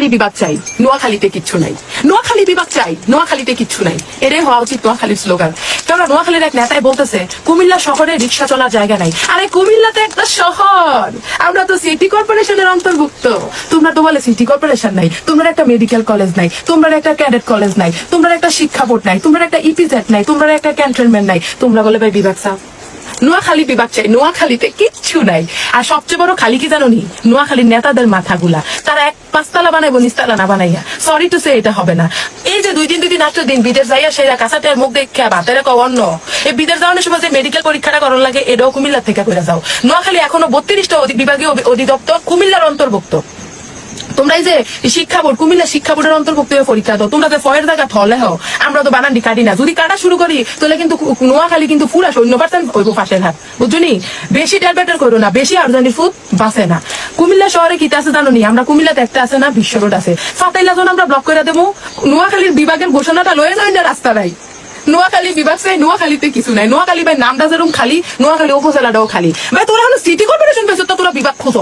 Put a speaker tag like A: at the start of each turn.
A: নোয়াখালী বিভাগ চাই, নোয়াখালীতে কিচ্ছু নাই। নোয়াখালী বিভাগ চাই, নোয়াখালীতে কিচ্ছু নাই। এটাই হওয়া উচিত নোয়াখালীর স্লোগান। কারণ নোয়াখালীর এক নেতাই বলতেছে কুমিল্লা শহরে রিক্সা চলার জায়গা নাই। আরে কুমিল্লাতে একটা শহর, আমরা তো সিটি কর্পোরেশনের অন্তর্ভুক্ত। তোমরা তো বলে সিটি কর্পোরেশন নাই, তোমরা একটা মেডিকেল কলেজ নাই, তোমরা একটা ক্যাডেট কলেজ নাই, তোমরা একটা শিক্ষা বোর্ড নাই, তোমরা একটা ইপিজেড নাই, তোমরা একটা ক্যান্টনমেন্ট নাই। তোমরা বলে ভাই বিভাগ চাও। নোয়াখালী বিভাগ চাই, নোয়াখালীতে কিচ্ছু নাই। আর সবচেয়ে বড় খালি কি জানো নি? নোয়াখালীর নেতাদের মাথাগুলা। তারা এক পাঁচতলা বানাইবো, নিচতলা না বানাইয়া। সরি টু সে, এটা হবে না। এই যে দুই দিন আটটা দিন বিদেশ যাইয়া সেরা কাঁচাটের মুখ দেখে ভাতের অন্য এই বিদেশ যাওয়ানোর সময় যে মেডিকেল পরীক্ষাটা করার লাগে, এটাও কুমিল্লা থেকে করে যাও। নোয়াখালী এখনো 32টা বিভাগীয় অধিদপ্তর কুমিল্লার অন্তর্ভুক্ত। তোমরা এই যে শিক্ষা বোর্ড, কুমিল্লা শিক্ষা বোর্ডের অন্তর্ভুক্ত পরীক্ষা দাও। তোমরা যে ফয়ের জায়গা ঠলে হও, আমরা তো বানানটি কাটি না। যদি কাটা শুরু করি তাহলে কিন্তু নোয়াখালী কিন্তু পুরা 0% হইব ফাঁসের হাত, বুঝলি? বেশি ডেলবেটার করো না, বেশি আর্জানি ফুড বাঁচে না। কুমিল্লা শহরে কিতা আছে জানো নি? আমরা কুমিল্লাতে একটা আছে না, বিশ্ব রোড আছে। ফাতাইলা যখন আমরা ব্লক করে দেবো, নোয়াখালীর বিভাগের ঘোষণাটা লয়ে যায় না, রাস্তা নাই। নোয়াখালী বিভাগ চাই, নোয়াখালীতে কিছু নাই। নোয়াখালী ভাই নামটা যেরকম খালি, নোয়াখালী উপজেলাটাও খালি। ভাই তোরা সিটি কর্পোরেশন পেয়েছ, তোরা বিভাগ খোঁজ।